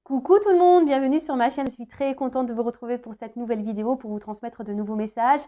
Coucou tout le monde, bienvenue sur ma chaîne. Je suis très contente de vous retrouver pour cette nouvelle vidéo pour vous transmettre de nouveaux messages.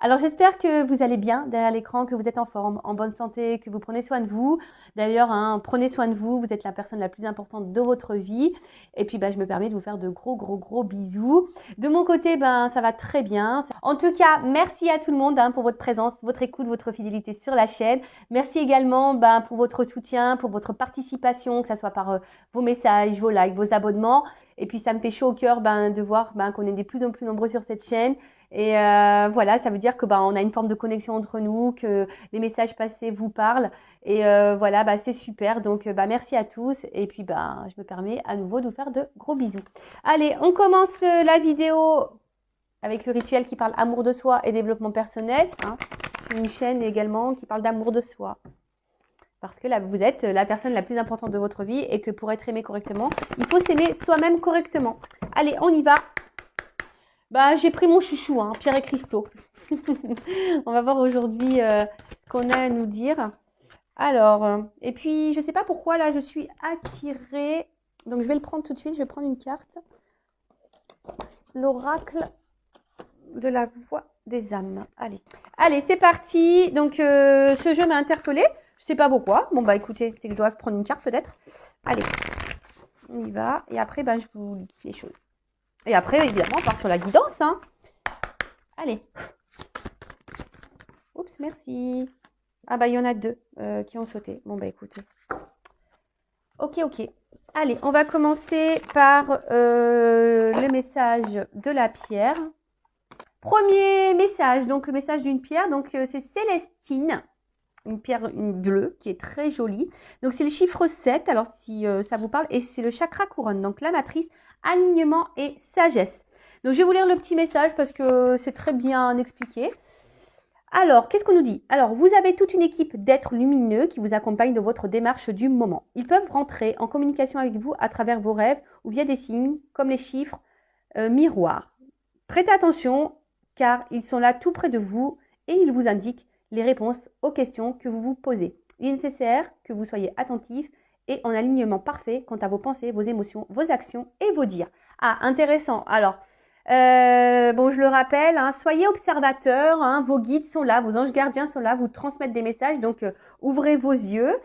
Alors j'espère que vous allez bien derrière l'écran, que vous êtes en forme, en bonne santé, que vous prenez soin de vous. D'ailleurs, prenez soin de vous, vous êtes la personne la plus importante de votre vie. Et puis je me permets de vous faire de gros bisous. De mon côté, ça va très bien. En tout cas, merci à tout le monde pour votre présence, votre écoute, votre fidélité sur la chaîne. Merci également pour votre soutien, pour votre participation, que ce soit par vos messages, vos likes, vos abonnements. Et puis ça me fait chaud au cœur de voir qu'on est de plus en plus nombreux sur cette chaîne. Et voilà, ça veut dire que on a une forme de connexion entre nous, que les messages passés vous parlent. Et voilà, c'est super. Donc merci à tous. Et puis je me permets à nouveau de vous faire de gros bisous. Allez, on commence la vidéo avec le rituel qui parle amour de soi et développement personnel. C'est une chaîne également qui parle d'amour de soi. Parce que là, vous êtes la personne la plus importante de votre vie et que pour être aimé correctement, il faut s'aimer soi-même correctement. Allez, on y va. J'ai pris mon chouchou, Pierre et Christo. On va voir aujourd'hui ce qu'on a à nous dire. Alors, et puis, je ne sais pas pourquoi, là, je suis attirée. Donc, je vais le prendre tout de suite. Je vais prendre une carte. L'oracle de la voix des âmes. Allez, c'est parti. Donc, ce jeu m'a interpellée. Je ne sais pas pourquoi. Bon, écoutez, c'est que je dois prendre une carte peut-être. Allez, on y va. Et après, je vous lis les choses. Et après, évidemment, on part sur la guidance. Allez. Oups, merci. Il y en a deux qui ont sauté. Bon, écoutez. Ok. Allez, on va commencer par le message de la pierre. Premier message, donc le message d'une pierre. Donc, c'est Célestine. Une pierre bleue qui est très jolie. Donc, c'est le chiffre 7. Alors, si ça vous parle. Et c'est le chakra couronne. Donc, la matrice, alignement et sagesse. Donc, je vais vous lire le petit message parce que c'est très bien expliqué. Alors, qu'est-ce qu'on nous dit? Alors, vous avez toute une équipe d'êtres lumineux qui vous accompagnent dans votre démarche du moment. Ils peuvent rentrer en communication avec vous à travers vos rêves ou via des signes comme les chiffres miroirs. Prêtez attention car ils sont là tout près de vous et ils vous indiquent les réponses aux questions que vous vous posez. Il est nécessaire que vous soyez attentif et en alignement parfait quant à vos pensées, vos émotions, vos actions et vos dires. Intéressant. Alors, je le rappelle, soyez observateurs, vos guides sont là, vos anges gardiens sont là, vous transmettent des messages, donc ouvrez vos yeux,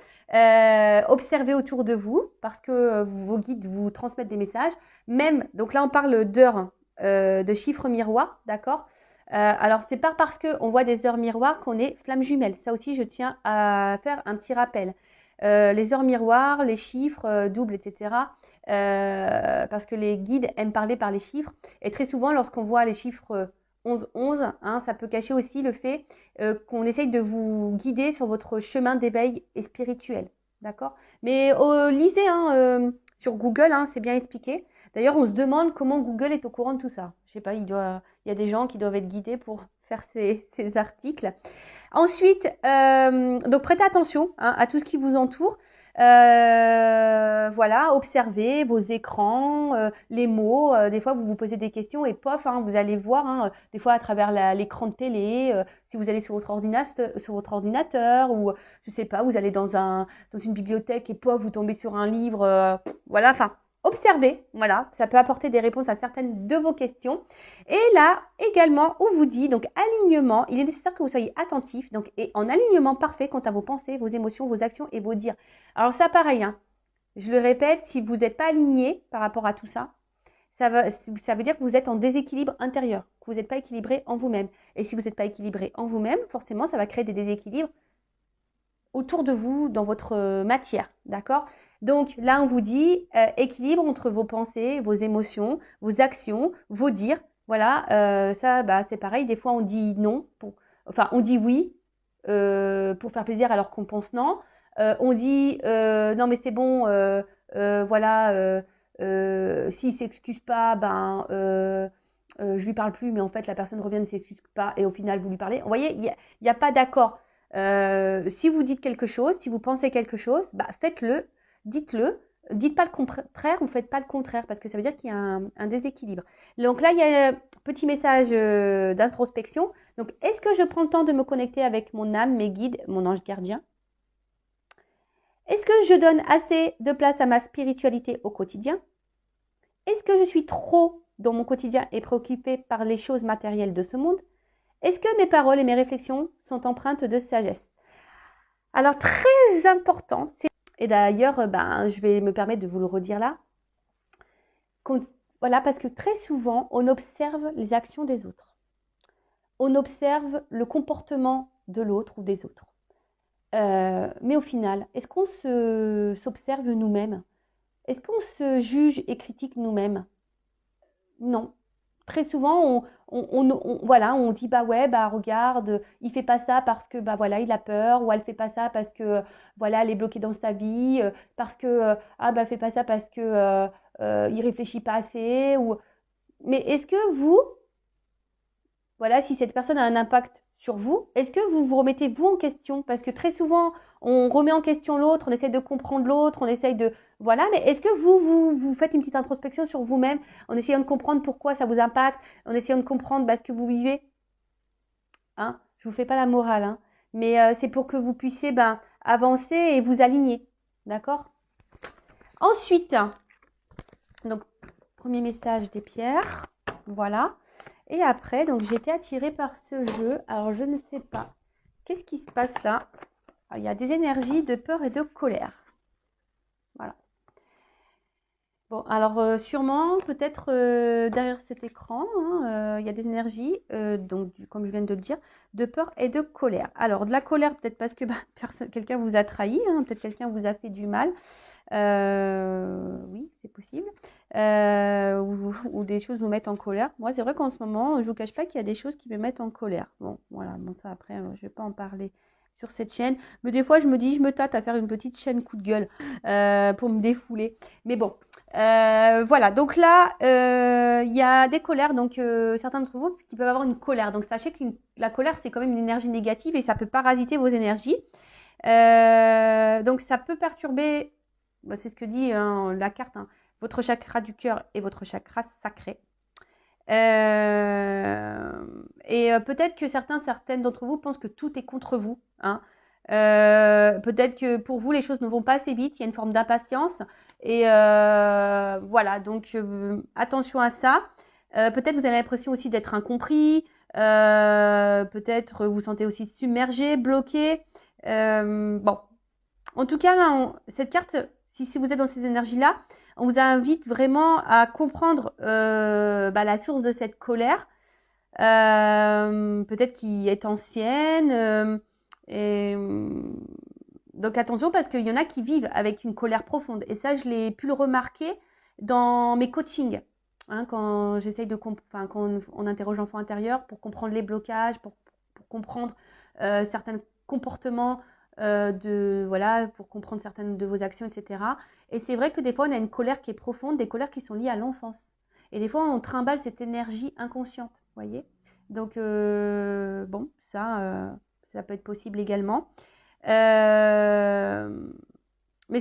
observez autour de vous parce que vos guides vous transmettent des messages. Même, donc là on parle d'heures, de chiffres miroirs, d'accord? Alors, c'est pas parce qu'on voit des heures miroirs qu'on est flamme jumelle. Ça aussi, je tiens à faire un petit rappel. Les heures miroirs, les chiffres doubles, etc. Parce que les guides aiment parler par les chiffres. Et très souvent, lorsqu'on voit les chiffres 11, ça peut cacher aussi le fait qu'on essaye de vous guider sur votre chemin d'éveil et spirituel. D'accord? Mais lisez sur Google, c'est bien expliqué. D'ailleurs, on se demande comment Google est au courant de tout ça. Je sais pas, il y a des gens qui doivent être guidés pour faire ces articles. Ensuite, donc prêtez attention à tout ce qui vous entoure. Voilà, observez vos écrans, les mots. Des fois, vous vous posez des questions et pof, vous allez voir, des fois à travers l'écran de télé, si vous allez sur votre ordinateur ou je sais pas, vous allez dans une bibliothèque et pof, vous tombez sur un livre. Voilà, observez, voilà, ça peut apporter des réponses à certaines de vos questions. Et là, également, on vous dit, donc alignement, il est nécessaire que vous soyez attentif, donc et en alignement parfait quant à vos pensées, vos émotions, vos actions et vos dires. Alors ça, pareil, je le répète, si vous n'êtes pas aligné par rapport à tout ça, ça veut dire que vous êtes en déséquilibre intérieur, que vous n'êtes pas équilibré en vous-même. Et si vous n'êtes pas équilibré en vous-même, forcément, ça va créer des déséquilibres autour de vous, dans votre matière, d'accord? Donc là, on vous dit équilibre entre vos pensées, vos émotions, vos actions, vos dires. Voilà, ça, c'est pareil. Des fois, on dit non, on dit oui pour faire plaisir alors qu'on pense non. On dit non, mais c'est bon, voilà, s'il ne s'excuse pas, je lui parle plus, mais en fait, la personne revient, ne s'excuse pas, et au final, vous lui parlez. Vous voyez, il n'y a pas d'accord. Si vous dites quelque chose, si vous pensez quelque chose, faites-le, dites-le, dites pas le contraire ou faites pas le contraire parce que ça veut dire qu'il y a un déséquilibre. Donc là, il y a un petit message d'introspection. Donc, est-ce que je prends le temps de me connecter avec mon âme, mes guides, mon ange gardien? Est-ce que je donne assez de place à ma spiritualité au quotidien? Est-ce que je suis trop dans mon quotidien et préoccupée par les choses matérielles de ce monde? Est-ce que mes paroles et mes réflexions sont empreintes de sagesse? Alors, très important, et d'ailleurs, je vais me permettre de vous le redire là, voilà, parce que très souvent, on observe les actions des autres. On observe le comportement de l'autre ou des autres. Mais au final, est-ce qu'on s'observe nous-mêmes? Est-ce qu'on se juge et critique nous-mêmes? Non. Très souvent, voilà, on dit bah ouais, bah regarde, il fait pas ça parce que bah voilà, il a peur, ou elle fait pas ça parce que voilà, elle est bloquée dans sa vie, parce que ah bah fait pas ça parce que il réfléchit pas assez, ou mais est-ce que vous, voilà, si cette personne a un impact sur vous, est-ce que vous vous remettez vous en question? Parce que très souvent, on remet en question l'autre, on essaie de comprendre l'autre, on essaye de... Voilà, mais est-ce que vous faites une petite introspection sur vous-même en essayant de comprendre pourquoi ça vous impacte, en essayant de comprendre ce que vous vivez? Hein? Je ne vous fais pas la morale, hein, mais c'est pour que vous puissiez avancer et vous aligner. D'accord? Ensuite, donc, premier message des pierres. Voilà. Et après, donc j'ai été attirée par ce jeu. Alors, je ne sais pas. Qu'est-ce qui se passe là? Il y a des énergies de peur et de colère. Voilà. Bon, alors sûrement, peut-être derrière cet écran, il y a des énergies, donc comme je viens de le dire, de peur et de colère. Alors, de la colère, peut-être parce que quelqu'un vous a trahi, hein, peut-être quelqu'un vous a fait du mal. Oui, c'est possible. Ou des choses vous mettent en colère. Moi, c'est vrai qu'en ce moment, je ne vous cache pas qu'il y a des choses qui me mettent en colère. Bon, voilà, bon ça après, je ne vais pas en parler sur cette chaîne. Mais des fois, je me dis, je me tâte à faire une petite chaîne coup de gueule pour me défouler. Mais bon, voilà. Donc là, il y a des colères. Donc, certains d'entre vous qui peuvent avoir une colère. Donc, sachez que la colère, c'est quand même une énergie négative et ça peut parasiter vos énergies. Donc, ça peut perturber... C'est ce que dit la carte, hein, votre chakra du cœur et votre chakra sacré. Peut-être que certaines d'entre vous pensent que tout est contre vous. Hein. Peut-être que pour vous, les choses ne vont pas assez vite. Il y a une forme d'impatience. Et voilà, donc attention à ça. Peut-être vous avez l'impression aussi d'être incompris. Peut-être vous sentez aussi submergé, bloqué. Bon, en tout cas, là, cette carte, si vous êtes dans ces énergies-là, on vous invite vraiment à comprendre la source de cette colère, peut-être qui est ancienne. Donc attention, parce qu'il y en a qui vivent avec une colère profonde. Et ça, je l'ai pu le remarquer dans mes coachings. Hein, quand j'essaye quand on interroge l'enfant intérieur pour comprendre les blocages, pour comprendre certains comportements pour comprendre certaines de vos actions, etc. Et c'est vrai que des fois, on a une colère qui est profonde, des colères qui sont liées à l'enfance. Et des fois, on trimballe cette énergie inconsciente, vous voyez. Donc, bon, ça peut être possible également. Mais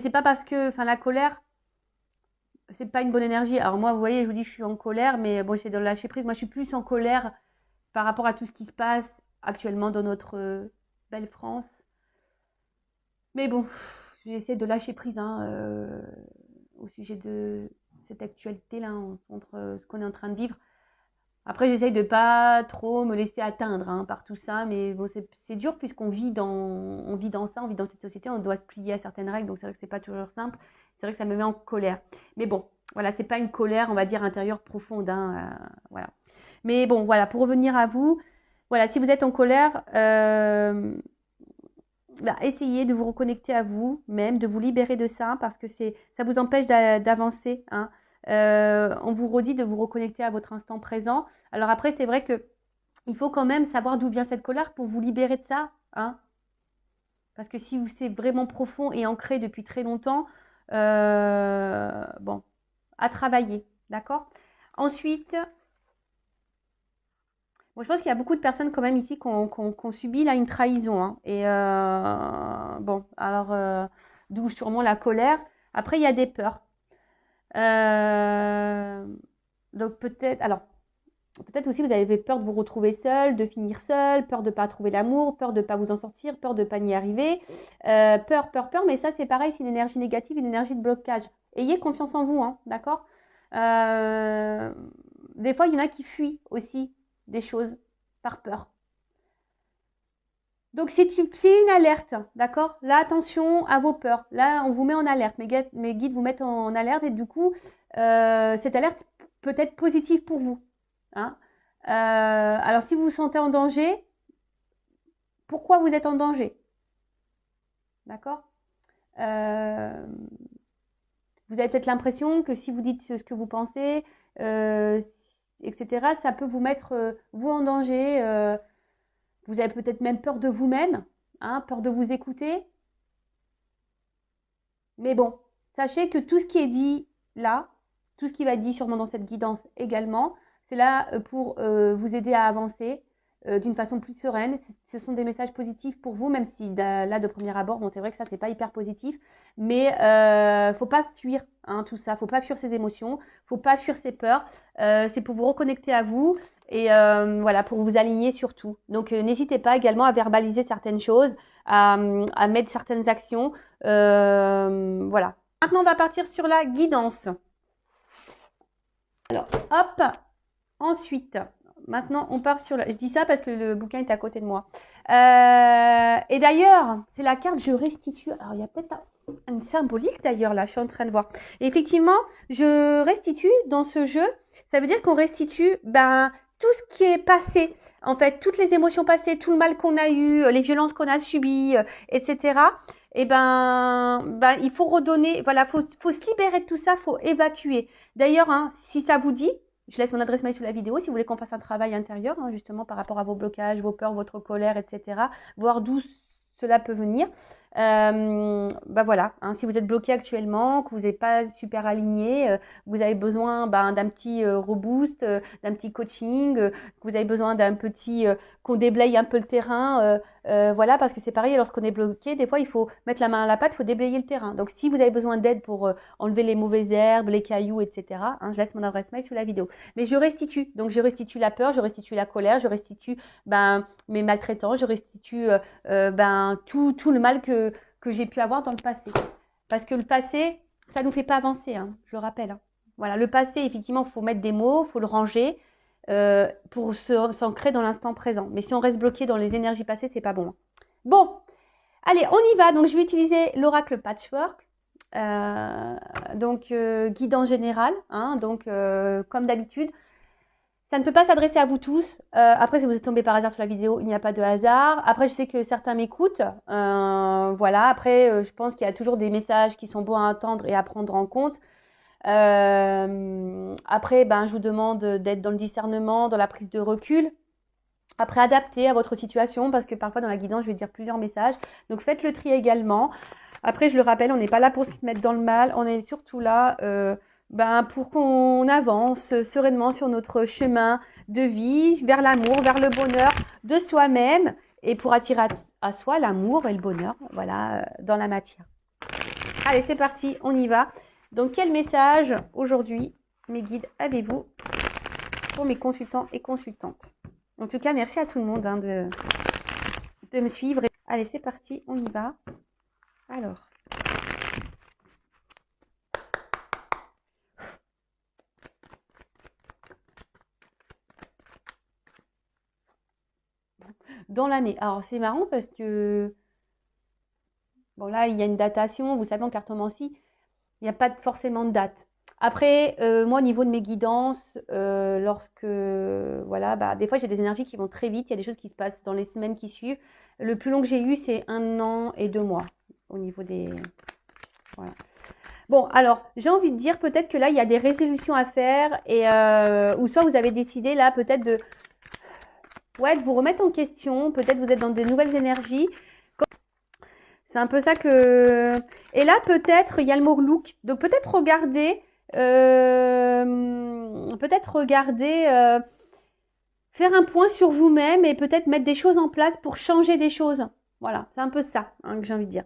c'est pas parce que, la colère, c'est pas une bonne énergie. Alors moi, vous voyez, je vous dis, je suis en colère, mais bon, j'essaie de lâcher prise. Moi, je suis plus en colère par rapport à tout ce qui se passe actuellement dans notre belle France. Mais bon, j'essaie de lâcher prise au sujet de cette actualité-là, entre ce qu'on est en train de vivre. Après, j'essaye de pas trop me laisser atteindre par tout ça, mais bon, c'est dur puisqu'on vit on vit dans ça, on vit dans cette société, on doit se plier à certaines règles, donc c'est vrai que c'est pas toujours simple. C'est vrai que ça me met en colère. Mais bon, voilà, c'est pas une colère, on va dire, intérieure profonde, voilà. Mais bon, voilà, pour revenir à vous, voilà, si vous êtes en colère, essayez de vous reconnecter à vous-même, de vous libérer de ça, parce que ça vous empêche d'avancer. Hein. On vous redit de vous reconnecter à votre instant présent. Alors après, c'est vrai que il faut quand même savoir d'où vient cette colère pour vous libérer de ça. Hein. Parce que si c'est vraiment profond et ancré depuis très longtemps, bon, à travailler. D'accord? Ensuite, bon, je pense qu'il y a beaucoup de personnes quand même ici qui ont subi là une trahison. Hein. Et bon, alors, d'où sûrement la colère. Après, il y a des peurs. Donc peut-être aussi vous avez peur de vous retrouver seul, de finir seul, peur de ne pas trouver l'amour, peur de ne pas vous en sortir, peur de ne pas y arriver. Peur, mais ça c'est pareil, c'est une énergie négative, une énergie de blocage. Ayez confiance en vous, hein, d'accord? Des fois, il y en a qui fuient aussi des choses par peur. Donc, c'est une alerte, d'accord? Là, attention à vos peurs. Là, on vous met en alerte. Mes guides vous mettent en alerte et du coup, cette alerte peut être positive pour vous. Hein. Alors, si vous vous sentez en danger, pourquoi vous êtes en danger? D'accord? Vous avez peut-être l'impression que si vous dites ce que vous pensez, etc., ça peut vous mettre, vous, en danger. Vous avez peut-être même peur de vous-même, hein, peur de vous écouter. Mais bon, sachez que tout ce qui est dit là, tout ce qui va être dit sûrement dans cette guidance également, c'est là pour vous aider à avancer d'une façon plus sereine. Ce sont des messages positifs pour vous, même si là, de premier abord, bon, c'est vrai que ça, c'est pas hyper positif. Mais faut pas fuir tout ça, faut pas fuir ses émotions, faut pas fuir ses peurs. C'est pour vous reconnecter à vous et voilà, pour vous aligner surtout. Donc, n'hésitez pas également à verbaliser certaines choses, à mettre certaines actions. Voilà. Maintenant, on va partir sur la guidance. Alors, hop. Ensuite, maintenant, on part sur la... Je dis ça parce que le bouquin est à côté de moi. Et d'ailleurs, c'est la carte « Je restitue ». Alors, il y a peut-être une symbolique d'ailleurs, là, je suis en train de voir. Et effectivement, je restitue dans ce jeu. Ça veut dire qu'on restitue tout ce qui est passé. En fait, toutes les émotions passées, tout le mal qu'on a eu, les violences qu'on a subies, etc. Et il faut redonner, voilà, faut se libérer de tout ça, faut évacuer. D'ailleurs, si ça vous dit, je laisse mon adresse mail sous la vidéo si vous voulez qu'on fasse un travail intérieur, justement par rapport à vos blocages, vos peurs, votre colère, etc. Voir d'où cela peut venir. Voilà, si vous êtes bloqué actuellement, que vous n'êtes pas super aligné, vous avez besoin d'un petit reboost, d'un petit coaching, que vous avez besoin d'un petit qu'on déblaye un peu le terrain, voilà, parce que c'est pareil, lorsqu'on est bloqué, des fois il faut mettre la main à la pâte, il faut déblayer le terrain. Donc si vous avez besoin d'aide pour enlever les mauvaises herbes, les cailloux, etc., je laisse mon adresse mail sous la vidéo. Mais je restitue, donc je restitue la peur, je restitue la colère, je restitue mes maltraitants, je restitue tout le mal que j'ai pu avoir dans le passé. Parce que le passé, ça ne nous fait pas avancer, je le rappelle. Voilà, le passé, effectivement, il faut mettre des mots, il faut le ranger pour s'ancrer dans l'instant présent. Mais si on reste bloqué dans les énergies passées, c'est pas bon. Bon, allez, on y va. Donc, je vais utiliser l'oracle Patchwork. Guidance générale, donc comme d'habitude. Ça ne peut pas s'adresser à vous tous. Après, si vous êtes tombé par hasard sur la vidéo, il n'y a pas de hasard. Après, je sais que certains m'écoutent. Voilà. Après, je pense qu'il y a toujours des messages qui sont bons à entendre et à prendre en compte. Après, je vous demande d'être dans le discernement, dans la prise de recul. Après, adapté à votre situation, parce que parfois dans la guidance, je vais dire plusieurs messages. Donc, faites le tri également. Après, je le rappelle, on n'est pas là pour se mettre dans le mal. On est surtout là pour qu'on avance sereinement sur notre chemin de vie, vers l'amour, vers le bonheur de soi-même et pour attirer à soi l'amour et le bonheur, voilà, dans la matière. Allez, c'est parti, on y va. Donc, quel message aujourd'hui, mes guides, avez-vous pour mes consultants et consultantes? En tout cas, merci à tout le monde de me suivre. Allez, c'est parti, on y va. Alors. Dans l'année. Alors, c'est marrant parce que, bon, là, il y a une datation. Vous savez, en cartomancie, il n'y a pas forcément de date. Après, moi, au niveau de mes guidances, lorsque, voilà, des fois, j'ai des énergies qui vont très vite. Il y a des choses qui se passent dans les semaines qui suivent. Le plus long que j'ai eu, c'est 1 an et 2 mois au niveau des... Voilà. Bon, alors, j'ai envie de dire peut-être que là, il y a des résolutions à faire et ou soit vous avez décidé là peut-être de vous remettre en question. Peut-être vous êtes dans de nouvelles énergies. C'est un peu ça que... Et là, peut-être, il y a le mot look. Donc, peut-être regarder... faire un point sur vous-même et peut-être mettre des choses en place pour changer des choses. Voilà, c'est un peu ça que j'ai envie de dire.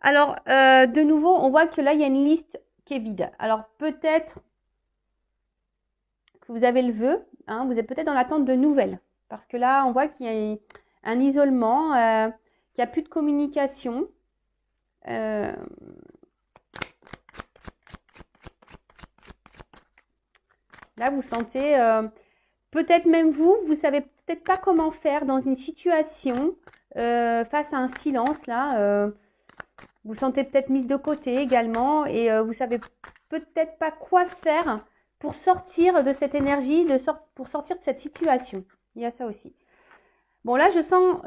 Alors, de nouveau, on voit que là, il y a une liste qui est vide. Alors, peut-être que vous avez le vœu. Vous êtes peut-être dans l'attente de nouvelles. Parce que là, on voit qu'il y a un isolement, qu'il n'y a plus de communication. Là, vous sentez, peut-être même vous savez peut-être pas comment faire dans une situation face à un silence, là. Vous sentez peut-être mise de côté également et vous savez peut-être pas quoi faire pour sortir de cette énergie, pour sortir de cette situation. Il y a ça aussi. Bon, là, je sens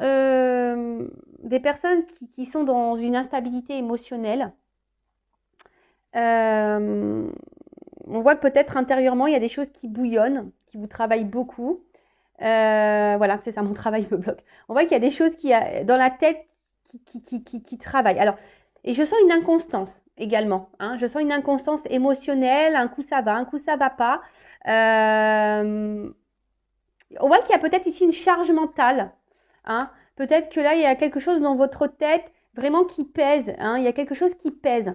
des personnes qui sont dans une instabilité émotionnelle. On voit que peut-être intérieurement, il y a des choses qui bouillonnent, qui vous travaillent beaucoup. Voilà, c'est ça, mon travail me bloque. On voit qu'il y a des choses dans la tête qui travaillent. Alors, et je sens une inconstance également. Hein. Je sens une inconstance émotionnelle. Un coup ça va, un coup ça va pas. On voit qu'il y a peut-être ici une charge mentale. Hein. Peut-être que là, il y a quelque chose dans votre tête vraiment qui pèse. Hein. Il y a quelque chose qui pèse.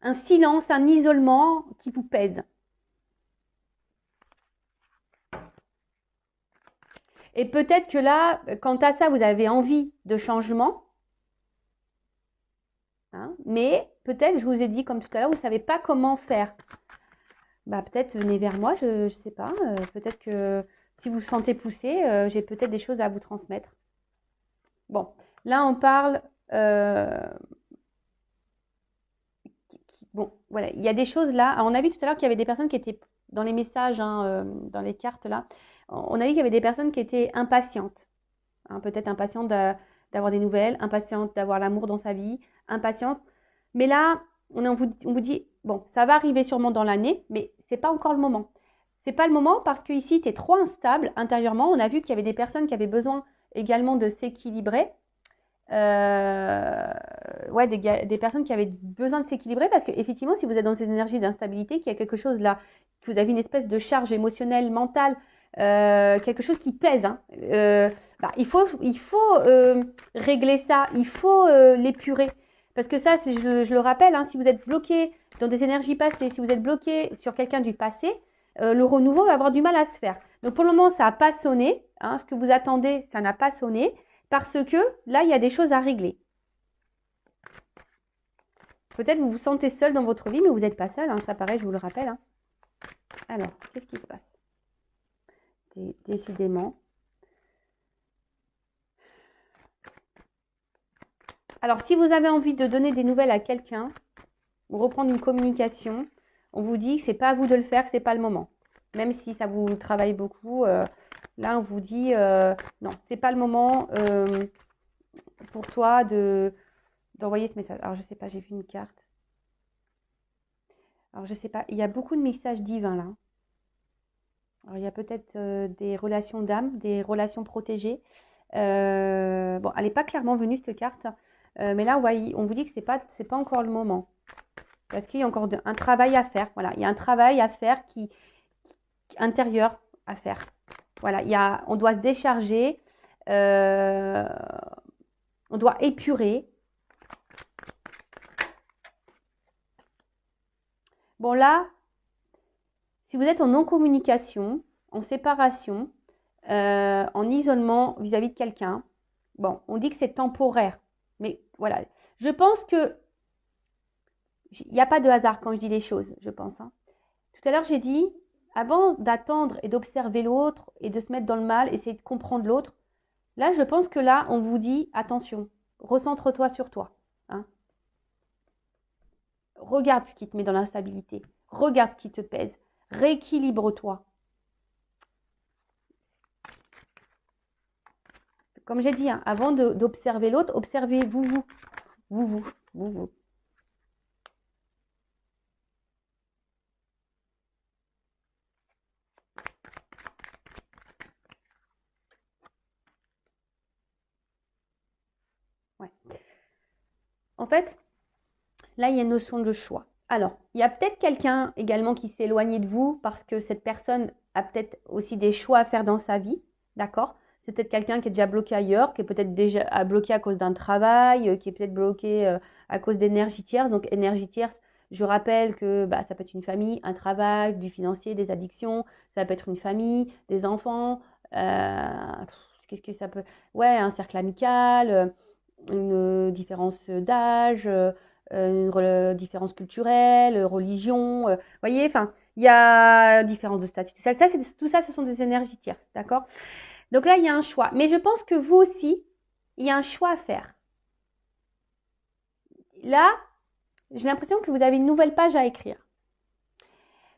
Un silence, un isolement qui vous pèse. Et peut-être que là, quant à ça, vous avez envie de changement. Hein, mais peut-être, je vous ai dit comme tout à l'heure, vous ne savez pas comment faire. Bah, peut-être venez vers moi, je ne sais pas. Peut-être que si vous vous sentez poussé, j'ai peut-être des choses à vous transmettre. Bon, là on parle... bon, voilà, il y a des choses là. Alors, on a vu tout à l'heure qu'il y avait des personnes qui étaient dans les messages, hein, dans les cartes là. On a vu qu'il y avait des personnes qui étaient impatientes. Hein, peut-être impatientes d'avoir des nouvelles, impatientes d'avoir l'amour dans sa vie, impatience. Mais là, on vous dit, bon, ça va arriver sûrement dans l'année, mais c'est pas encore le moment. C'est pas le moment parce que ici, tu es trop instable intérieurement. On a vu qu'il y avait des personnes qui avaient besoin également de s'équilibrer. Ouais, des personnes qui avaient besoin de s'équilibrer parce qu'effectivement, si vous êtes dans cette énergie d'instabilité, qu'il y a quelque chose là, que vous avez une espèce de charge émotionnelle, mentale, quelque chose qui pèse, hein, bah, il faut régler ça, il faut l'épurer. Parce que ça, je le rappelle, hein, si vous êtes bloqué dans des énergies passées, si vous êtes bloqué sur quelqu'un du passé, le renouveau va avoir du mal à se faire. Donc pour le moment, ça n'a pas sonné. Hein, ce que vous attendez, ça n'a pas sonné. Parce que là, il y a des choses à régler. Peut-être vous vous sentez seul dans votre vie, mais vous n'êtes pas seul. Hein, ça paraît, je vous le rappelle. Hein. Alors, qu'est-ce qui se passe? Décidément. Alors, si vous avez envie de donner des nouvelles à quelqu'un, ou reprendre une communication, on vous dit que ce n'est pas à vous de le faire, que ce n'est pas le moment. Même si ça vous travaille beaucoup, là, on vous dit non, ce n'est pas le moment pour toi d'envoyer ce message. Alors, je ne sais pas, j'ai vu une carte. Alors, je ne sais pas, il y a beaucoup de messages divins là. Alors, il y a peut-être des relations d'âme, des relations protégées. Bon, elle n'est pas clairement venue cette carte, mais là, ouais, on vous dit que c'est pas encore le moment. Parce qu'il y a encore un travail à faire. Voilà, il y a un travail à faire intérieur à faire. Voilà, on doit se décharger, on doit épurer. Bon, là, si vous êtes en non-communication, en séparation, en isolement vis-à-vis de quelqu'un, bon, on dit que c'est temporaire. Mais voilà, je pense que il n'y a pas de hasard quand je dis les choses, je pense. Hein. Tout à l'heure, j'ai dit, avant d'attendre et d'observer l'autre et de se mettre dans le mal, essayer de comprendre l'autre, là, je pense que là, on vous dit, attention, recentre-toi sur toi. Hein. Regarde ce qui te met dans l'instabilité. Regarde ce qui te pèse. Rééquilibre-toi. Comme j'ai dit, hein, avant d'observer l'autre, observez-vous, vous. Ouais. En fait, là, il y a une notion de choix. Alors, il y a peut-être quelqu'un également qui s'est éloigné de vous parce que cette personne a peut-être aussi des choix à faire dans sa vie, d'accord? C'est peut-être quelqu'un qui est déjà bloqué ailleurs, qui est peut-être déjà bloqué à cause d'un travail, qui est peut-être bloqué à cause d'énergie tierce. Donc, énergie tierce, je rappelle que ça peut être une famille, un travail, du financier, des addictions, ça peut être une famille, des enfants, qu'est-ce que ça peut... Ouais, un cercle amical, une différence d'âge, différence culturelle, religion, voyez, enfin, il y a différence de statut. Tout ça, ce sont des énergies tierces, d'accord? Donc là, il y a un choix. Mais je pense que vous aussi, il y a un choix à faire. Là, j'ai l'impression que vous avez une nouvelle page à écrire.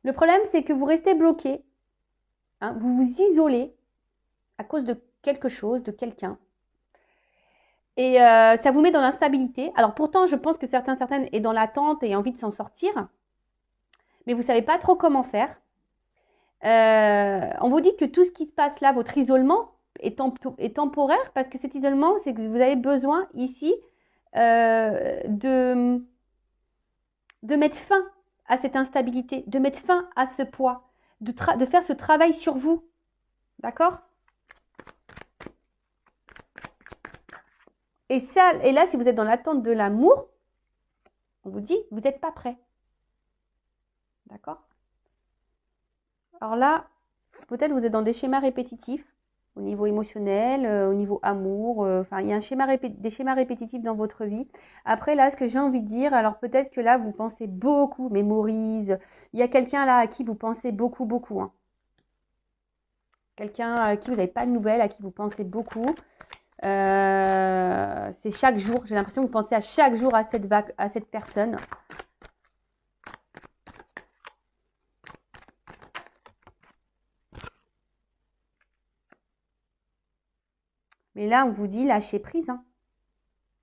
Le problème, c'est que vous restez bloqué, hein, vous vous isolez à cause de quelque chose, de quelqu'un. Et ça vous met dans l'instabilité. Alors pourtant, je pense que certaines est dans l'attente et envie de s'en sortir. Mais vous ne savez pas trop comment faire. On vous dit que tout ce qui se passe là, votre isolement, est temporaire parce que cet isolement, c'est que vous avez besoin ici de mettre fin à cette instabilité, de mettre fin à ce poids, de faire ce travail sur vous. D'accord? Et là, si vous êtes dans l'attente de l'amour, on vous dit, vous n'êtes pas prêt. D'accord? Alors là, peut-être vous êtes dans des schémas répétitifs au niveau émotionnel, au niveau amour. Enfin, il y a des schémas répétitifs dans votre vie. Après, là, ce que j'ai envie de dire, alors peut-être que là, vous pensez beaucoup, mémorise. Il y a quelqu'un là à qui vous pensez beaucoup, beaucoup. Hein. Quelqu'un à qui vous n'avez pas de nouvelles, à qui vous pensez beaucoup. C'est chaque jour. J'ai l'impression que vous pensez à chaque jour à cette personne. Mais là, on vous dit lâcher prise hein,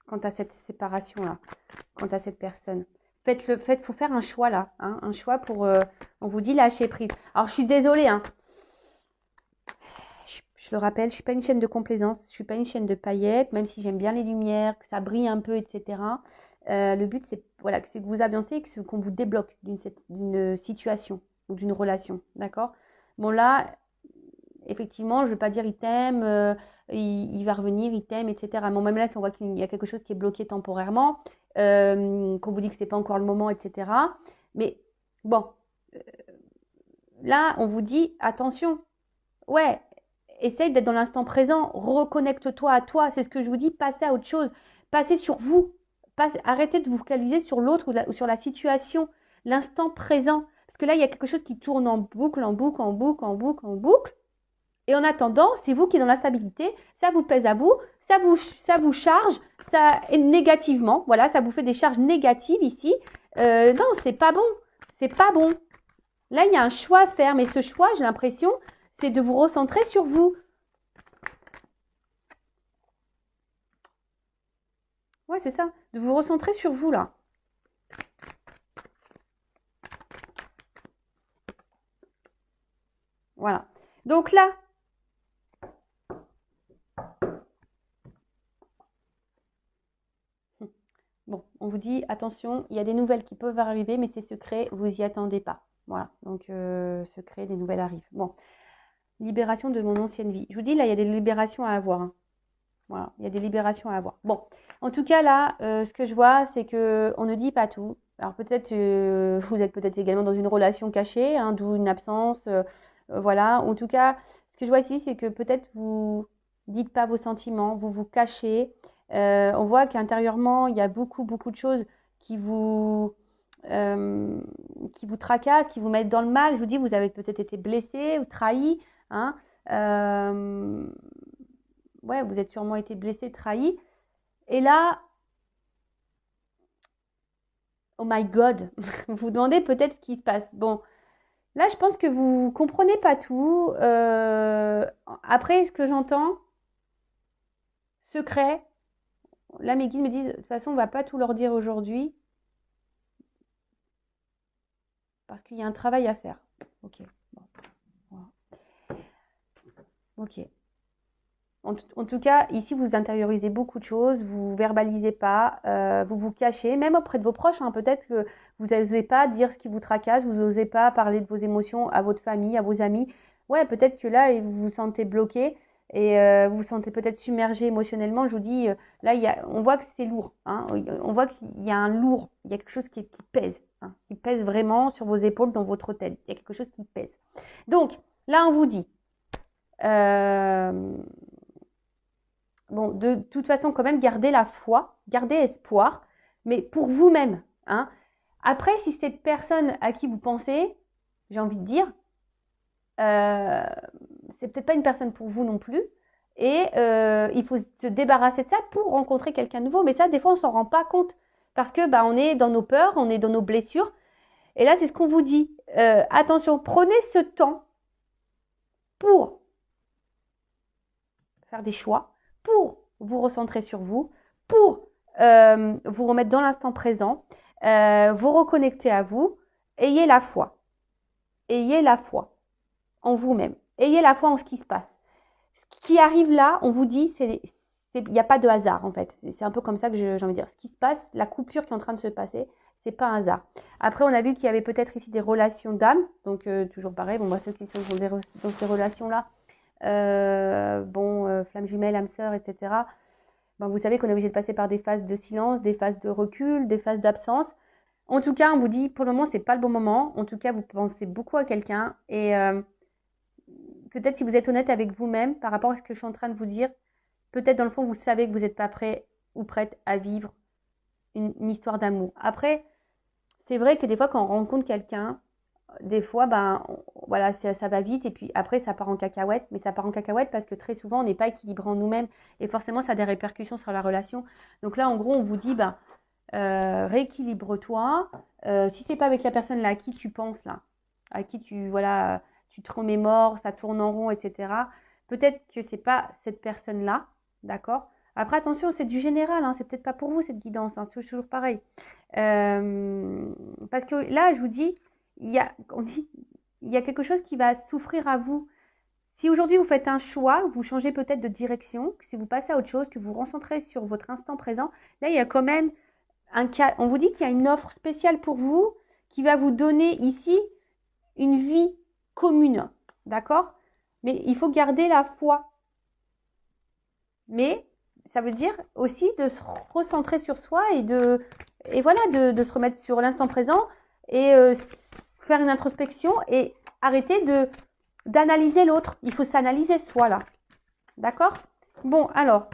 quant à cette séparation-là, quant à cette personne. Faut faire un choix là, hein, un choix pour. On vous dit lâcher prise. Alors, je suis désolée, hein. Je le rappelle, je suis pas une chaîne de complaisance, je suis pas une chaîne de paillettes, même si j'aime bien les lumières, que ça brille un peu, etc. Le but, c'est voilà, que vous avancez, qu'on vous débloque d'une situation ou d'une relation, d'accord? Bon là, effectivement, je ne vais pas dire il t'aime, il va revenir, il t'aime, etc. Bon, même là, si on voit qu'il y a quelque chose qui est bloqué temporairement, qu'on vous dit que ce n'est pas encore le moment, etc. Mais bon, là, on vous dit attention, ouais, essaye d'être dans l'instant présent, reconnecte-toi à toi, c'est ce que je vous dis, passez à autre chose, passez sur vous, arrêtez de vous focaliser sur l'autre ou sur la situation, l'instant présent. Parce que là, il y a quelque chose qui tourne en boucle, en boucle, en boucle, en boucle, en boucle. Et en attendant, c'est vous qui êtes dans l'instabilité, ça vous pèse à vous, ça vous charge, ça négativement, voilà, ça vous fait des charges négatives ici. Non, c'est pas bon, c'est pas bon. Là, il y a un choix à faire, mais ce choix, j'ai l'impression, c'est de vous recentrer sur vous. Ouais, c'est ça, de vous recentrer sur vous là. Voilà. Donc là, bon, on vous dit, attention, il y a des nouvelles qui peuvent arriver, mais c'est secret, vous n'y attendez pas. Voilà, donc secret, des nouvelles arrivent. Bon, libération de mon ancienne vie. Je vous dis, là, il y a des libérations à avoir. Hein. Voilà, il y a des libérations à avoir. Bon, en tout cas, là, ce que je vois, c'est qu'on ne dit pas tout. Alors peut-être, vous êtes peut-être également dans une relation cachée, hein, d'où une absence. Voilà, en tout cas, ce que je vois ici, c'est que peut-être vous dites pas vos sentiments, vous vous cachez. On voit qu'intérieurement, il y a beaucoup, beaucoup de choses qui euh, qui vous tracassent, qui vous mettent dans le mal. Je vous dis, vous avez peut-être été blessé ou trahi. Hein, ouais, vous êtes sûrement été blessé, trahi. Et là, oh my God, vous vous demandez peut-être ce qui se passe. Bon, là, je pense que vous comprenez pas tout. Après, ce que j'entends, secret. Là, mes guides me disent, de toute façon, on va pas tout leur dire aujourd'hui. Parce qu'il y a un travail à faire. Ok. Bon. Voilà. Ok. En tout cas, ici, vous intériorisez beaucoup de choses, vous verbalisez pas, vous vous cachez, même auprès de vos proches. Hein, peut-être que vous n'osez pas dire ce qui vous tracasse, vous n'osez pas parler de vos émotions à votre famille, à vos amis. Ouais, peut-être que là, vous vous sentez bloqué et vous vous sentez peut-être submergé émotionnellement. Je vous dis, là, on voit que c'est lourd. Hein, on voit qu'il y a un lourd, il y a quelque chose qui pèse, hein, qui pèse vraiment sur vos épaules dans votre tête. Il y a quelque chose qui pèse. Donc, là, on vous dit... bon, de toute façon, quand même, gardez la foi, gardez espoir. mais pour vous-même. Hein. Après, si cette personne à qui vous pensez, j'ai envie de dire, c'est peut-être pas une personne pour vous non plus. Et il faut se débarrasser de ça pour rencontrer quelqu'un de nouveau. Mais ça, des fois, on s'en rend pas compte. Parce que on est dans nos peurs, on est dans nos blessures. Et là, c'est ce qu'on vous dit. Attention, prenez ce temps pour faire des choix, pour vous recentrer sur vous, pour vous remettre dans l'instant présent, vous reconnecter à vous. Ayez la foi. Ayez la foi en vous-même. Ayez la foi en ce qui se passe. Ce qui arrive là, on vous dit, il n'y a pas de hasard en fait. C'est un peu comme ça que j'ai envie de dire. Ce qui se passe, la coupure qui est en train de se passer, c'est pas un hasard. Après, on a vu qu'il y avait peut-être ici des relations d'âme. Donc, toujours pareil. Bon, moi, ceux qui sont dans ces relations-là, flamme jumelle, âme sœur, etc. Vous savez qu'on est obligé de passer par des phases de silence, des phases de recul, des phases d'absence. En tout cas, on vous dit, pour le moment, c'est pas le bon moment. En tout cas, vous pensez beaucoup à quelqu'un. Et peut-être si vous êtes honnête avec vous-même par rapport à ce que je suis en train de vous dire, peut-être dans le fond, vous savez que vous n'êtes pas prêt ou prête à vivre une histoire d'amour. Après, c'est vrai que des fois, quand on rencontre quelqu'un, des fois, voilà, ça va vite et puis après, ça part en cacahuète. Mais ça part en cacahuète parce que très souvent, on n'est pas équilibré en nous-mêmes et forcément, ça a des répercussions sur la relation. Donc là, en gros, on vous dit, rééquilibre-toi. Si c'est pas avec la personne là à qui tu penses là, à qui tu te remémores, ça tourne en rond, etc. Peut-être que c'est pas cette personne là, d'accord. Après attention, c'est du général, hein, c'est peut-être pas pour vous cette guidance, hein, c'est toujours pareil. Parce que là, je vous dis, il y a quelque chose qui va souffrir à vous. Si aujourd'hui vous faites un choix, vous changez peut-être de direction, si vous passez à autre chose, que vous vous recentrez sur votre instant présent, là il y a quand même on vous dit qu'il y a une offre spéciale pour vous qui va vous donner ici une vie commune, d'accord? Mais il faut garder la foi. Mais ça veut dire aussi de se recentrer sur soi et de se remettre sur l'instant présent et faire une introspection et arrêter d'analyser l'autre. Il faut s'analyser soi là, d'accord? Bon, alors,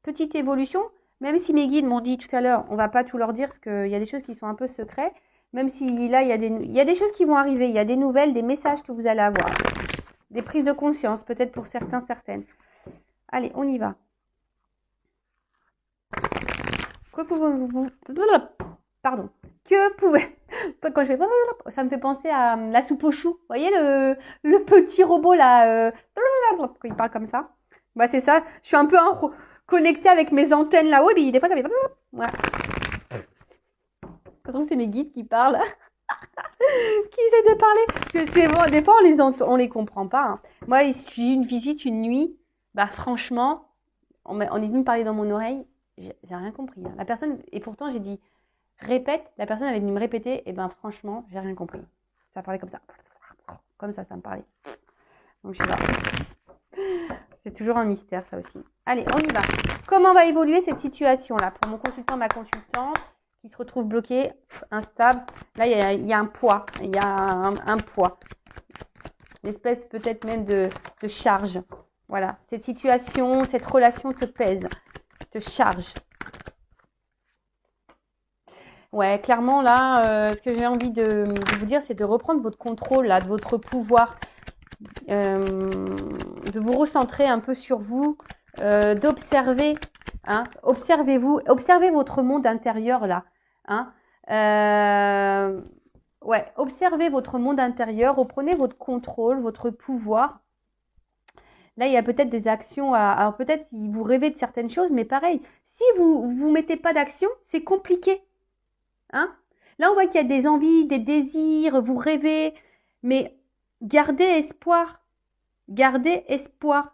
petite évolution. Même si mes guides m'ont dit tout à l'heure, on ne va pas tout leur dire parce qu'il y a des choses qui sont un peu secrets. Même si là, il y a des choses qui vont arriver. Il y a des nouvelles, des messages que vous allez avoir. Des prises de conscience, peut-être pour certains, certaines. Allez, on y va. Que pouvez-vous... Pardon. Que pouvez... Quand je fais... Ça me fait penser à la soupe aux choux. Vous voyez le petit robot là quand il parle comme ça. C'est ça. Je suis un peu connectée avec mes antennes là-haut. Et des fois, ça fait... Voilà. C'est mes guides qui parlent. Qui essaient de parler. C'est bon, des fois, on les comprend pas. Hein. Moi, j'ai eu une visite une nuit. Franchement, on est venu me parler dans mon oreille. J'ai rien compris. Hein. La personne, et pourtant, j'ai dit, répète. La personne, elle est venue me répéter. Et franchement, j'ai rien compris. Ça parlait comme ça. Comme ça me parlait. Donc, je sais pas. C'est toujours un mystère, ça aussi. Allez, on y va. Comment va évoluer cette situation-là pour mon consultant, ma consultante qui se retrouve bloqué, instable. Là, il y a un poids. Il y a un poids. Une espèce peut-être même de charge. Voilà. Cette situation, cette relation te pèse, te charge. Ouais, clairement, là, ce que j'ai envie de vous dire, c'est de reprendre votre contrôle, là, de votre pouvoir. De vous recentrer un peu sur vous, d'observer, hein, observez-vous, observez votre monde intérieur là, hein, observez votre monde intérieur, reprenez votre contrôle, votre pouvoir. Là, il y a peut-être des actions, alors peut-être vous rêvez de certaines choses, mais pareil, si vous mettez pas d'action, c'est compliqué, hein. Là, on voit qu'il y a des envies, des désirs, vous rêvez, mais gardez espoir. Gardez espoir.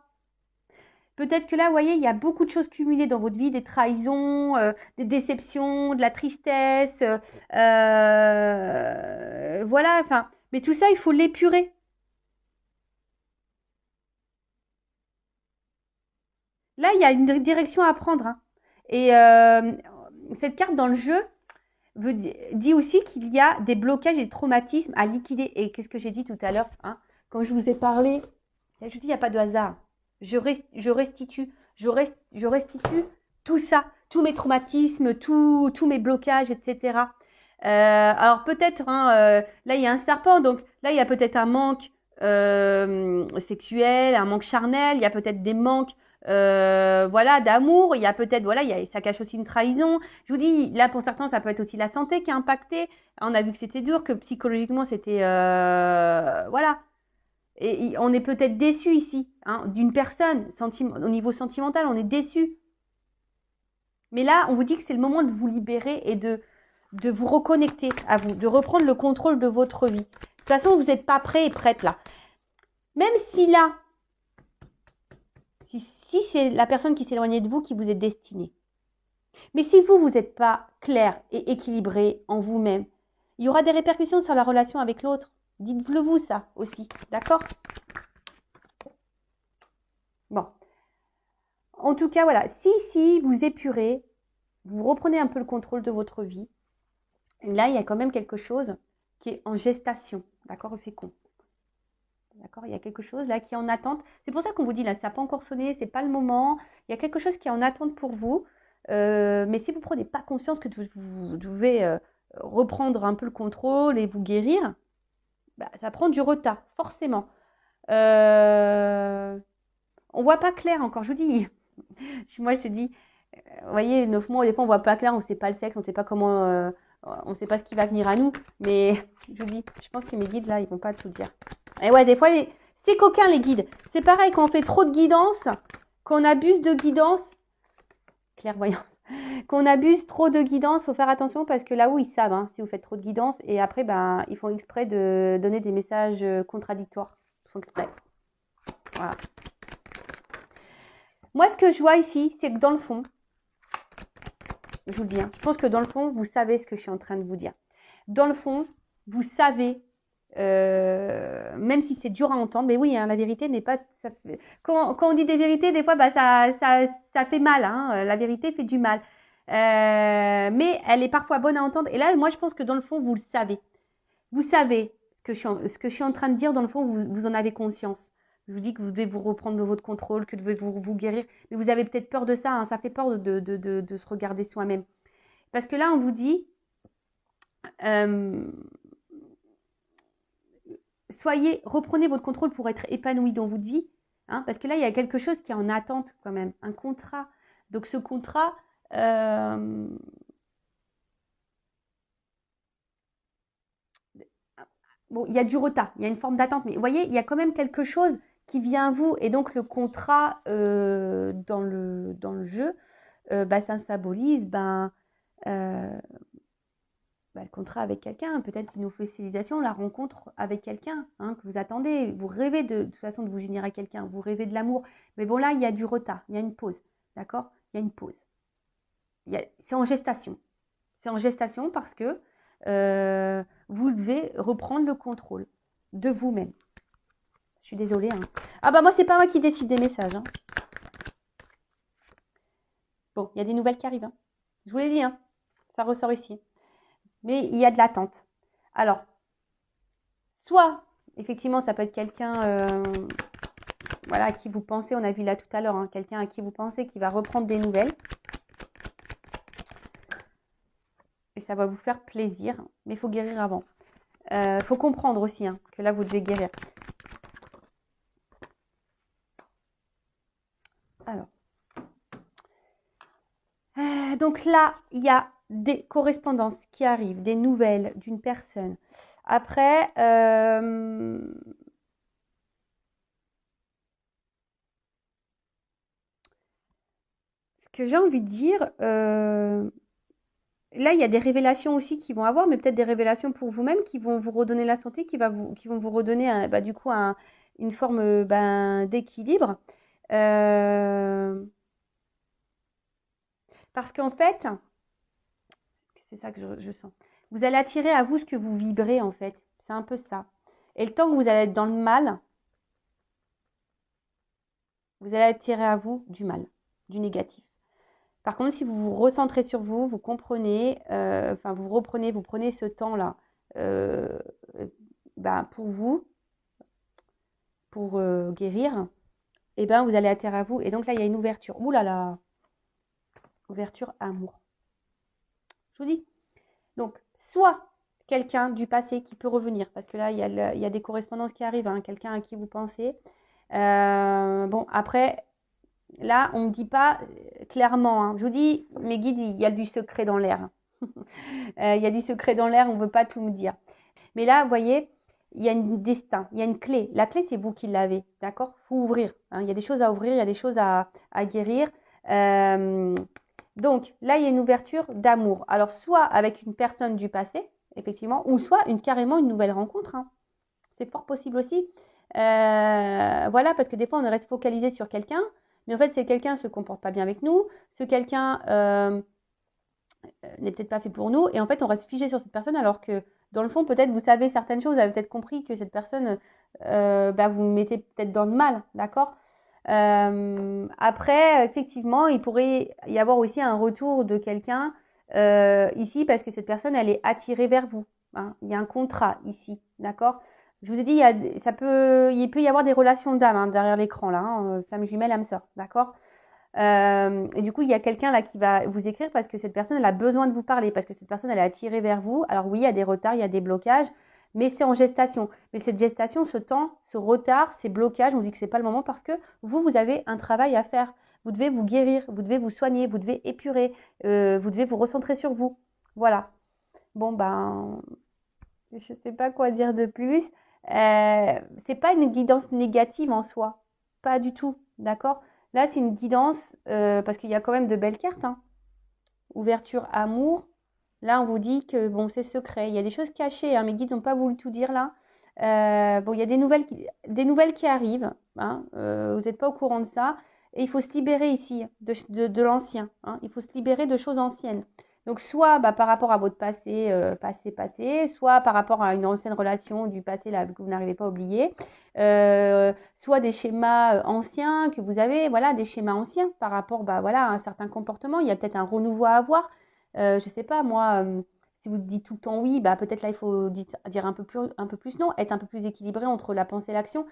Peut-être que là, vous voyez, il y a beaucoup de choses cumulées dans votre vie, des trahisons, des déceptions, de la tristesse. Voilà, enfin, mais tout ça, il faut l'épurer. Là, il y a une direction à prendre. Hein. Et cette carte dans le jeu dit aussi qu'il y a des blocages et des traumatismes à liquider. Et qu'est-ce que j'ai dit tout à l'heure, hein, quand je vous ai parlé, je dis, il n'y a pas de hasard. Je restitue tout ça. tous mes traumatismes, tous mes blocages, etc. Alors peut-être, hein, là il y a un serpent, donc là il y a peut-être un manque sexuel, un manque charnel, il y a peut-être des manques voilà, d'amour, il y a peut-être, voilà, ça cache aussi une trahison. Je vous dis, là pour certains, ça peut être aussi la santé qui est impactée. On a vu que c'était dur, que psychologiquement c'était, voilà. Et on est peut-être déçu ici, hein, d'une personne, au niveau sentimental, on est déçu. Mais là, on vous dit que c'est le moment de vous libérer et de vous reconnecter à vous, de reprendre le contrôle de votre vie. De toute façon, vous n'êtes pas prêt et prête là. Même si là, si c'est la personne qui s'éloignait de vous qui vous est destinée. Mais si vous n'êtes pas clair et équilibré en vous-même, il y aura des répercussions sur la relation avec l'autre. Dites-le vous ça aussi, d'accord? Bon. En tout cas, voilà, si vous épurez, vous reprenez un peu le contrôle de votre vie, là, il y a quand même quelque chose qui est en gestation, d'accord, le fécond. D'accord, il y a quelque chose là qui est en attente. C'est pour ça qu'on vous dit là, ça n'a pas encore sonné, c'est pas le moment. Il y a quelque chose qui est en attente pour vous. Mais si vous ne prenez pas conscience que vous devez reprendre un peu le contrôle et vous guérir, bah, ça prend du retard, forcément. On ne voit pas clair encore, je vous dis. Moi, je te dis, vous voyez, 9 mois, des fois, on ne voit pas clair, on ne sait pas le sexe, on ne sait pas comment, on ne sait pas ce qui va venir à nous. Mais je vous dis, je pense que mes guides, là, ils ne vont pas tout dire. Et ouais, des fois, c'est coquin, les guides. C'est pareil, quand on fait trop de guidance, qu'on abuse de guidance, clairvoyance, qu'on abuse trop de guidance, il faut faire attention parce que là où ils savent, hein, si vous faites trop de guidance, et après, ben, ils font exprès de donner des messages contradictoires. Ils font exprès. Voilà. Moi, ce que je vois ici, c'est que dans le fond, je vous le dis, hein, je pense que dans le fond, vous savez ce que je suis en train de vous dire. Dans le fond, vous savez, même si c'est dur à entendre, mais oui, hein, la vérité n'est pas... Quand on dit des vérités, des fois, bah, ça fait mal. Hein, la vérité fait du mal. Mais elle est parfois bonne à entendre. Et là, moi, je pense que dans le fond, vous le savez. Vous savez ce que je suis en train de dire. Dans le fond, vous en avez conscience. Je vous dis que vous devez vous reprendre de votre contrôle, que vous devez vous guérir. Mais vous avez peut-être peur de ça. Hein, ça fait peur de se regarder soi-même. Parce que là, on vous dit... reprenez votre contrôle pour être épanoui dans votre vie. Hein, parce que là, il y a quelque chose qui est en attente quand même. Un contrat. Donc ce contrat... bon, il y a du retard, il y a une forme d'attente, mais vous voyez, il y a quand même quelque chose qui vient à vous. Et donc, le contrat dans le jeu, bah, ça symbolise le contrat avec quelqu'un, peut-être une officialisation, la rencontre avec quelqu'un hein, que vous attendez. Vous rêvez de toute façon de vous unir à quelqu'un, vous rêvez de l'amour. Mais bon, là, il y a du retard, il y a une pause, d'accord? Il y a une pause. C'est en gestation. C'est en gestation parce que vous devez reprendre le contrôle de vous-même. Je suis désolée. Hein. Ah bah moi, c'est pas moi qui décide des messages. Hein. Bon, il y a des nouvelles qui arrivent. Hein. Je vous l'ai dit, hein. Ça ressort ici. Mais il y a de l'attente. Alors, soit, effectivement, ça peut être quelqu'un voilà, à qui vous pensez, on a vu là tout à l'heure, hein, quelqu'un à qui vous pensez qui va reprendre des nouvelles. Et ça va vous faire plaisir, mais il faut guérir avant. Il faut comprendre aussi hein, que là, vous devez guérir. Alors. Donc là, il y a des correspondances qui arrivent, des nouvelles d'une personne. Après, ce que j'ai envie de dire, là, il y a des révélations aussi qui vont avoir, mais peut-être des révélations pour vous-même qui vont vous redonner la santé, qui vont vous redonner bah, du coup une forme d'équilibre. Parce qu'en fait, c'est ça que je sens. Vous allez attirer à vous ce que vous vibrez en fait. C'est un peu ça. Et le temps que vous allez être dans le mal, vous allez attirer à vous du mal, du négatif. Par contre, si vous vous recentrez sur vous, vous comprenez, vous prenez ce temps-là pour vous, pour guérir, et ben vous allez attirer à vous. Et donc là, il y a une ouverture. Ouh là là. Ouverture amour. Je vous dis. Donc, soit quelqu'un du passé qui peut revenir, parce que là, il y a des correspondances qui arrivent, hein, quelqu'un à qui vous pensez. Bon, après, là, on ne me dit pas clairement. Hein. Je vous dis, mes guides, il y a du secret dans l'air. Il y a du secret dans l'air, on ne veut pas tout me dire. Mais là, vous voyez, il y a un destin, il y a une clé. La clé, c'est vous qui l'avez, d'accord? Il faut ouvrir. Hein. Il y a des choses à ouvrir, il y a des choses à guérir. Donc, là, il y a une ouverture d'amour. Alors, soit avec une personne du passé, effectivement, ou soit carrément une nouvelle rencontre. Hein. C'est fort possible aussi. Voilà, parce que des fois, on reste focalisé sur quelqu'un, mais en fait, c'est quelqu'un ne se comporte pas bien avec nous, ce quelqu'un n'est peut-être pas fait pour nous, et en fait, on reste figé sur cette personne, alors que dans le fond, peut-être vous savez certaines choses, vous avez peut-être compris que cette personne, vous mettez peut-être dans le mal, d'accord? Après, effectivement, il pourrait y avoir aussi un retour de quelqu'un ici, parce que cette personne, elle est attirée vers vous. Hein. Il y a un contrat ici, d'accord? Je vous ai dit, il peut y avoir des relations d'âme hein, derrière l'écran, là, hein, flamme jumelle, âme sœur, d'accord? Et du coup, il y a quelqu'un là qui va vous écrire parce que cette personne, elle a besoin de vous parler, parce que cette personne, elle est attirée vers vous. Alors oui, il y a des retards, il y a des blocages, mais c'est en gestation. Mais cette gestation, ce temps, ce retard, ces blocages, on dit que c'est pas le moment parce que vous avez un travail à faire. Vous devez vous guérir, vous devez vous soigner, vous devez épurer, vous devez vous recentrer sur vous. Voilà. Bon, ben, je sais pas quoi dire de plus. C'est pas une guidance négative en soi. Pas du tout. D'accord? Là, c'est une guidance parce qu'il y a quand même de belles cartes. Hein. Ouverture, amour. Là, on vous dit que bon, c'est secret. Il y a des choses cachées. Hein. Mes guides n'ont pas voulu tout dire là. Bon, il y a des nouvelles qui arrivent. Hein. Vous n'êtes pas au courant de ça. Et il faut se libérer ici de l'ancien. Hein. Il faut se libérer de choses anciennes. Donc, soit par rapport à votre passé, passé, soit par rapport à une ancienne relation du passé là, que vous n'arrivez pas à oublier, soit des schémas anciens que vous avez, voilà, des schémas anciens par rapport voilà, à un certain comportement. Il y a peut-être un renouveau à avoir. Je ne sais pas, moi, si vous dites tout le temps oui, peut-être là, il faut dire un peu plus non, être un peu plus équilibré entre la pensée et l'action.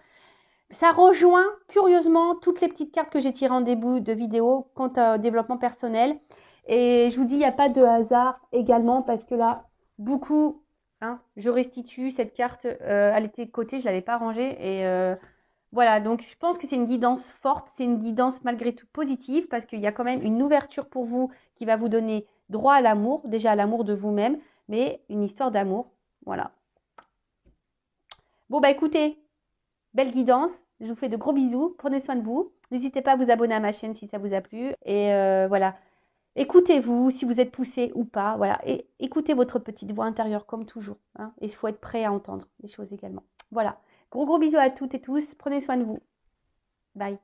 Ça rejoint curieusement toutes les petites cartes que j'ai tirées en début de vidéo quant au développement personnel. Et je vous dis, il n'y a pas de hasard également parce que là, beaucoup, hein, je restitue cette carte, elle était de côté, je ne l'avais pas rangée. Et voilà, donc je pense que c'est une guidance forte, c'est une guidance malgré tout positive parce qu'il y a quand même une ouverture pour vous qui va vous donner droit à l'amour, déjà à l'amour de vous-même, mais une histoire d'amour. Voilà. Bon, écoutez, belle guidance. Je vous fais de gros bisous. Prenez soin de vous. N'hésitez pas à vous abonner à ma chaîne si ça vous a plu. Et voilà. Écoutez-vous si vous êtes poussé ou pas. Voilà. Et écoutez votre petite voix intérieure comme toujours. Hein. Et il faut être prêt à entendre les choses également. Voilà. Gros bisous à toutes et tous. Prenez soin de vous. Bye.